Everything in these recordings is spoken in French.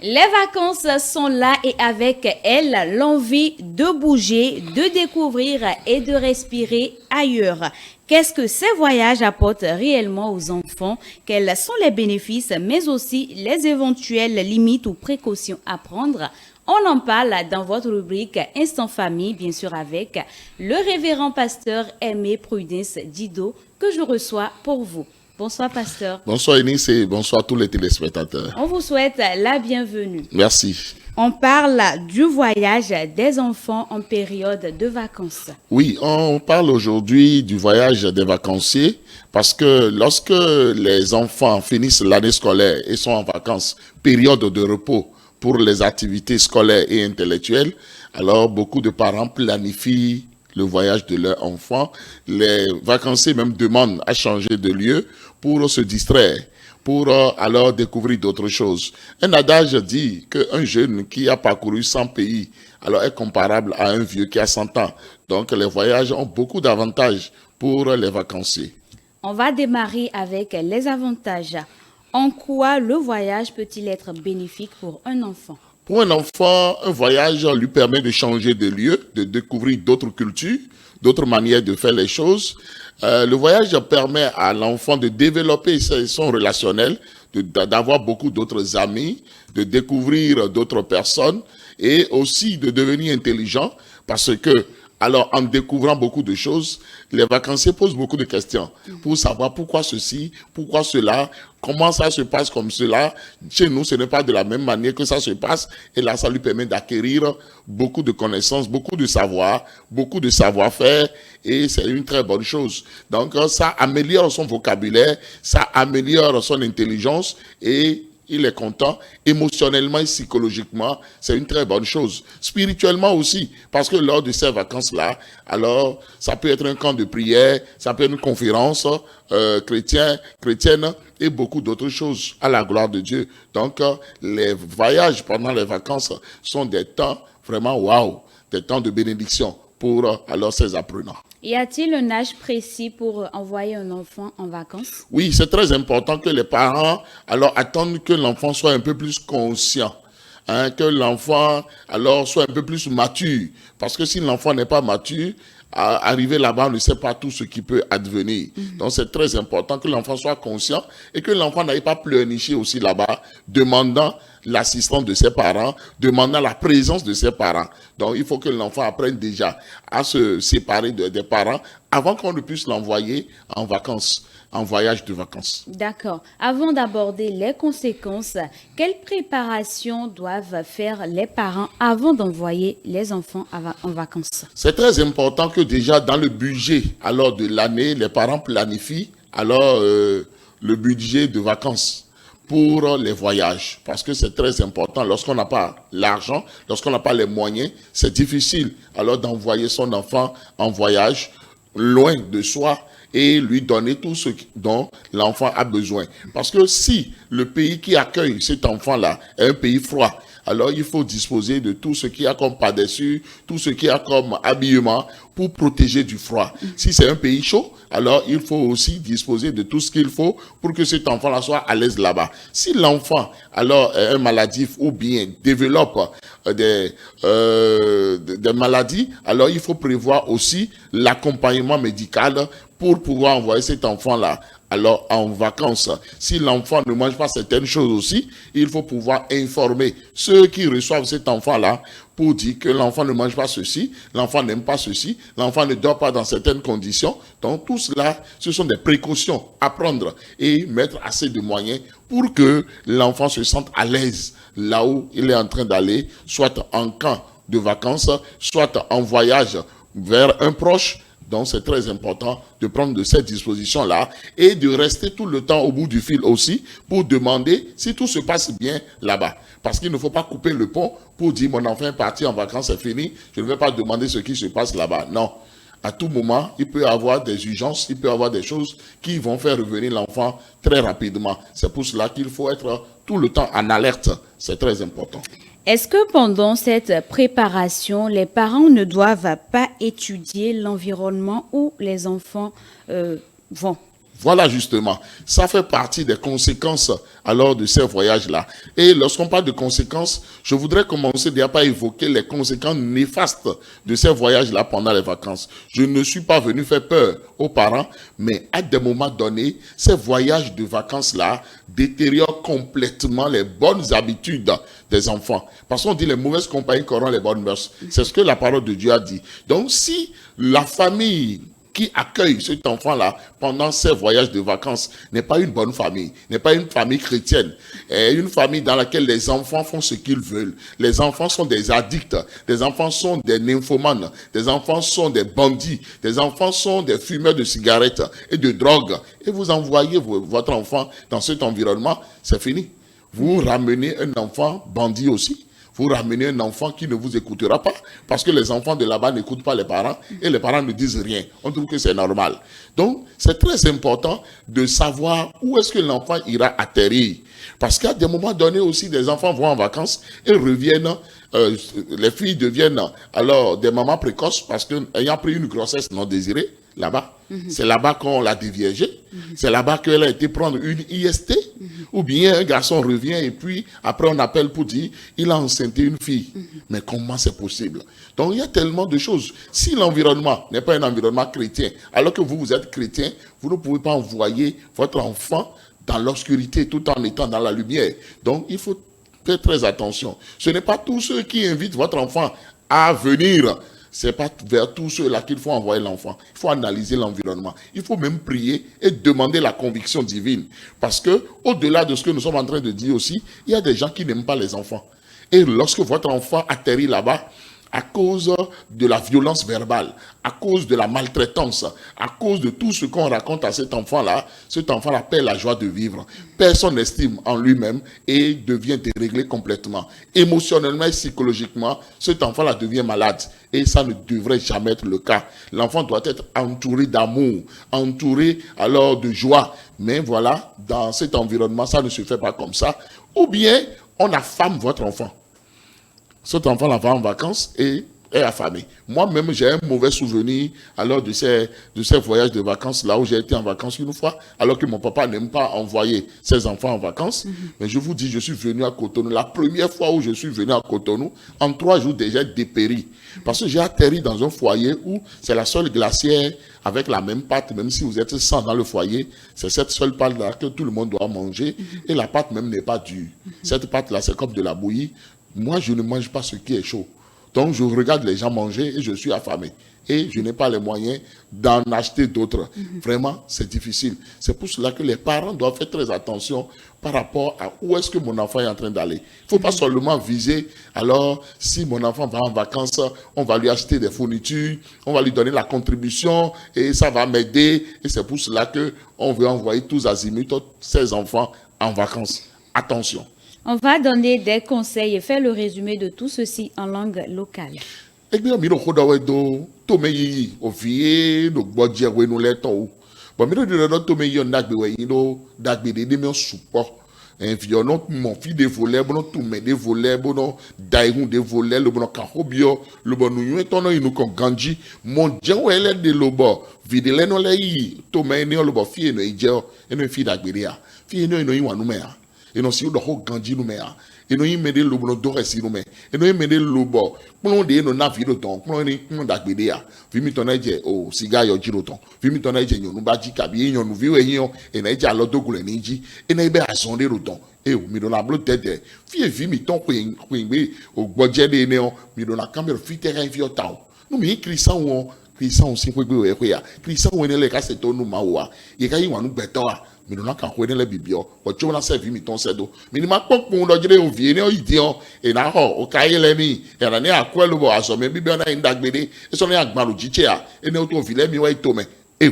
Les vacances sont là et avec elles l'envie de bouger, de découvrir et de respirer ailleurs. Qu'est-ce que ces voyages apportent réellement aux enfants? Quels sont les bénéfices, mais aussi les éventuelles limites ou précautions à prendre? On en parle dans votre rubrique Instant Famille, bien sûr avec le révérend pasteur Aimé Prudence Dido que je reçois pour vous. Bonsoir pasteur. Bonsoir Eunice et bonsoir tous les téléspectateurs. On vous souhaite la bienvenue. Merci. On parle du voyage des enfants en période de vacances. Oui, on parle aujourd'hui du voyage des vacanciers parce que lorsque les enfants finissent l'année scolaire et sont en vacances, période de repos pour les activités scolaires et intellectuelles, alors beaucoup de parents planifient le voyage de leur enfant. Les vacanciers même demandent à changer de lieu pour se distraire, pour alors découvrir d'autres choses. Un adage dit qu'un jeune qui a parcouru 100 pays alors est comparable à un vieux qui a 100 ans. Donc les voyages ont beaucoup d'avantages pour les vacanciers. On va démarrer avec les avantages. En quoi le voyage peut-il être bénéfique pour un enfant? Pour un enfant, un voyage lui permet de changer de lieu, de découvrir d'autres cultures, d'autres manières de faire les choses. Le voyage permet à l'enfant de développer son relationnel, d'avoir beaucoup d'autres amis, de découvrir d'autres personnes et aussi de devenir intelligent parce que, alors, en découvrant beaucoup de choses, les vacanciers posent beaucoup de questions pour savoir pourquoi ceci, pourquoi cela, comment ça se passe comme cela. Chez nous, ce n'est pas de la même manière que ça se passe. Et là, ça lui permet d'acquérir beaucoup de connaissances, beaucoup de savoir, beaucoup de savoir-faire. Et c'est une très bonne chose. Donc, ça améliore son vocabulaire, ça améliore son intelligence et il est content, émotionnellement et psychologiquement, c'est une très bonne chose. Spirituellement aussi, parce que lors de ces vacances-là, ça peut être un camp de prière, ça peut être une conférence chrétienne et beaucoup d'autres choses à la gloire de Dieu. Donc, les voyages pendant les vacances sont des temps vraiment waouh, des temps de bénédiction pour alors ces apprenants. Y a-t-il un âge précis pour envoyer un enfant en vacances? Oui, c'est très important que les parents alors attendent que l'enfant soit un peu plus conscient, que l'enfant alors soit un peu plus mature. Parce que si l'enfant n'est pas mature, arriver là-bas, on ne sait pas tout ce qui peut advenir. Donc c'est très important que l'enfant soit conscient et que l'enfant n'aille pas pleurnicher aussi là-bas, demandant l'assistance de ses parents, demandant la présence de ses parents. Donc il faut que l'enfant apprenne déjà à se séparer des parents avant qu'on ne puisse l'envoyer en vacances, en voyage de vacances. D'accord. Avant d'aborder les conséquences, quelles préparations doivent faire les parents avant d'envoyer les enfants en vacances? C'est très important que déjà dans le budget alors de l'année, les parents planifient alors le budget de vacances pour les voyages, parce que c'est très important. Lorsqu'on n'a pas l'argent, lorsqu'on n'a pas les moyens, c'est difficile alors d'envoyer son enfant en voyage loin de soi et lui donner tout ce dont l'enfant a besoin. Parce que si le pays qui accueille cet enfant-là est un pays froid, alors il faut disposer de tout ce qu'il y a comme pas-dessus, tout ce qu'il y a comme habillement pour protéger du froid. Si c'est un pays chaud, alors il faut aussi disposer de tout ce qu'il faut pour que cet enfant-là soit à l'aise là-bas. Si l'enfant alors est un maladif ou bien développe des maladies, alors il faut prévoir aussi l'accompagnement médical pour pouvoir envoyer cet enfant-là alors en vacances. Si l'enfant ne mange pas certaines choses aussi, il faut pouvoir informer ceux qui reçoivent cet enfant-là pour dire que l'enfant ne mange pas ceci, l'enfant n'aime pas ceci, l'enfant ne dort pas dans certaines conditions. Donc tout cela, ce sont des précautions à prendre et mettre assez de moyens pour que l'enfant se sente à l'aise là où il est en train d'aller, soit en camp de vacances, soit en voyage vers un proche. Donc, c'est très important de prendre de ces dispositions-là et de rester tout le temps au bout du fil aussi pour demander si tout se passe bien là-bas. Parce qu'il ne faut pas couper le pont pour dire mon enfant est parti en vacances, c'est fini, je ne vais pas demander ce qui se passe là-bas. Non. À tout moment, il peut y avoir des urgences, il peut y avoir des choses qui vont faire revenir l'enfant très rapidement. C'est pour cela qu'il faut être tout le temps en alerte. C'est très important. Est-ce que pendant cette préparation, les parents ne doivent pas étudier l'environnement où les enfants vont? Voilà justement, ça fait partie des conséquences alors de ces voyages-là. Et lorsqu'on parle de conséquences, je voudrais commencer déjà par évoquer les conséquences néfastes de ces voyages-là pendant les vacances. Je ne suis pas venu faire peur aux parents, mais à des moments donnés, ces voyages de vacances-là détériorent complètement les bonnes habitudes des enfants. Parce qu'on dit les mauvaises compagnies corrompent les bonnes mœurs. C'est ce que la parole de Dieu a dit. Donc si la famille qui accueille cet enfant-là pendant ses voyages de vacances n'est pas une bonne famille, n'est pas une famille chrétienne, une famille dans laquelle les enfants font ce qu'ils veulent. Les enfants sont des addicts, des enfants sont des nymphomanes, des enfants sont des bandits, des enfants sont des fumeurs de cigarettes et de drogue. Et vous envoyez votre enfant dans cet environnement, c'est fini. Vous ramenez un enfant bandit aussi. Vous ramenez un enfant qui ne vous écoutera pas parce que les enfants de là-bas n'écoutent pas les parents et les parents ne disent rien. On trouve que c'est normal. Donc, c'est très important de savoir où est-ce que l'enfant ira atterrir. Parce qu'à des moments donnés aussi, des enfants vont en vacances et reviennent, les filles deviennent alors des mamans précoces parce qu'ayant pris une grossesse non désirée, là-bas, c'est là-bas qu'on l'a déviergée, c'est là-bas qu'elle a été prendre une IST, ou bien un garçon revient et puis après on appelle pour dire il a enceinté une fille. Mais comment c'est possible? Donc il y a tellement de choses. Si l'environnement n'est pas un environnement chrétien, alors que vous êtes chrétien, vous ne pouvez pas envoyer votre enfant dans l'obscurité tout en étant dans la lumière. Donc il faut faire très attention. Ce n'est pas tous ceux qui invitent votre enfant à venir. C'est pas vers tous ceux-là qu'il faut envoyer l'enfant. Il faut analyser l'environnement. Il faut même prier et demander la conviction divine. Parce que, au-delà de ce que nous sommes en train de dire aussi, il y a des gens qui n'aiment pas les enfants. Et lorsque votre enfant atterrit là-bas, à cause de la violence verbale, à cause de la maltraitance, à cause de tout ce qu'on raconte à cet enfant-là perd la joie de vivre, perd son estime en lui-même et devient déréglé complètement. Émotionnellement et psychologiquement, cet enfant-là devient malade et ça ne devrait jamais être le cas. L'enfant doit être entouré d'amour, entouré alors de joie. Mais voilà, dans cet environnement, ça ne se fait pas comme ça. Ou bien, on affame votre enfant. Cet enfant-là va en vacances et est affamé. Moi-même, j'ai un mauvais souvenir alors de ces voyages de vacances, là où j'ai été en vacances une fois, alors que mon papa n'aime pas envoyer ses enfants en vacances. Mais je vous dis, je suis venu à Cotonou. La première fois où je suis venu à Cotonou, en 3 jours déjà dépéri. Parce que j'ai atterri dans un foyer où c'est la seule glacière avec la même pâte, même si vous êtes 100 dans le foyer, c'est cette seule pâte-là que tout le monde doit manger. Et la pâte même n'est pas dure. Cette pâte-là, c'est comme de la bouillie. Moi, je ne mange pas ce qui est chaud. Donc, je regarde les gens manger et je suis affamé. Et je n'ai pas les moyens d'en acheter d'autres. Vraiment, c'est difficile. C'est pour cela que les parents doivent faire très attention par rapport à où est-ce que mon enfant est en train d'aller. Il ne faut pas seulement viser, alors, si mon enfant va en vacances, on va lui acheter des fournitures, on va lui donner la contribution et ça va m'aider. Et c'est pour cela qu'on veut envoyer tous azimuts, ces enfants en vacances. Attention. On va donner des conseils et faire le résumé de tout ceci en langue locale. Eh bien, mi no khoda we do to me yi o vie no gbodje we no leto o. But mi no do to me yi on dagbe we yi no dagbe de mi support. En fi ono mon fi de voler bono to me de voler bono daihun de voler lo bono ka hobio lo bono yu to no inu kon ganji mon je we le de lo bo vide le no le yi to me ni lo bo fi eno ije o eno fi dagbe ya. Fi eno yi wanu me ya. Eno si do ho ganji no me ya. Eno yi me de lo bono do resi no me. Eno yi me de lo bo. Plon de eno na vi do ton. Plon ni plon dagbe de ya. Vi mi ton eje o siga yo jiro ton. Vi mi ton eje nyonu ba ji kabi nyonu vi we yin e na eje alo dogule ni ji. Ena ibe ason de ro ton. E o mi do na blo dede. Fi vi mi ton kwen be o gboje de ne o mi do na camera fi terrain fi o ta o. No mi Christian won Christian si kwe we kwe ya. Christian won le ka se to nu ma wa. Ye ka yin wanu beto a. Mi do na kan kwe le bibio. O cho na se vi mi ton se do. Mi ni ma pokpon do jire o vie ne o ide o. E na ho o ka ye le ni. E na ni akwelu bo aso me bibio na indagbede. E so ni agbaru jiche a. E ne o to vi le mi wa ito me. E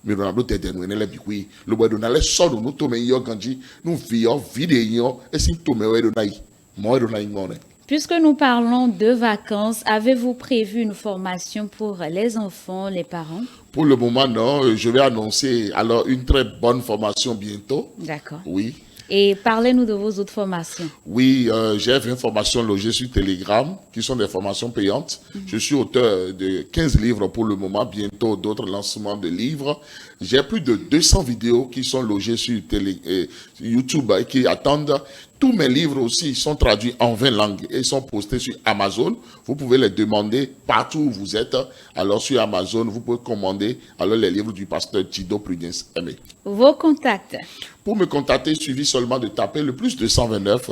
mi do na blo tete nu le bikwi. Lo bo do na le so do no to me yo ganji. Nu vi o vide yo. E si to me we do na yi. Mo do na yi ngone. Puisque nous parlons de vacances, avez-vous prévu une formation pour les enfants, les parents? Pour le moment, non. Je vais annoncer alors une très bonne formation bientôt. D'accord. Oui. Et parlez-nous de vos autres formations. Oui, j'ai 20 formations logées sur Telegram, qui sont des formations payantes. Je suis auteur de 15 livres pour le moment, bientôt d'autres lancements de livres. J'ai plus de 200 vidéos qui sont logées sur YouTube et qui attendent. Tous mes livres aussi sont traduits en 20 langues et sont postés sur Amazon. Vous pouvez les demander partout où vous êtes. Alors sur Amazon, vous pouvez commander alors les livres du pasteur Tido Prudence Aimé. Vos contacts. Pour me contacter, il suffit seulement de taper le plus 229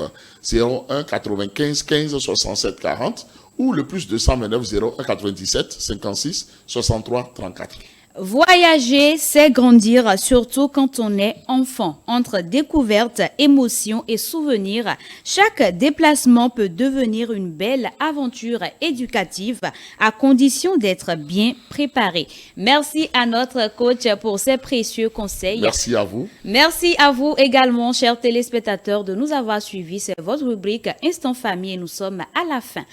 01 95 15 67 40 ou le plus 229 01 97 56 63 34. Voyager, c'est grandir, surtout quand on est enfant. Entre découvertes, émotions et souvenirs, chaque déplacement peut devenir une belle aventure éducative à condition d'être bien préparé. Merci à notre coach pour ses précieux conseils. Merci à vous. Merci à vous également, chers téléspectateurs, de nous avoir suivis. C'est votre rubrique Instant Famille et nous sommes à la fin.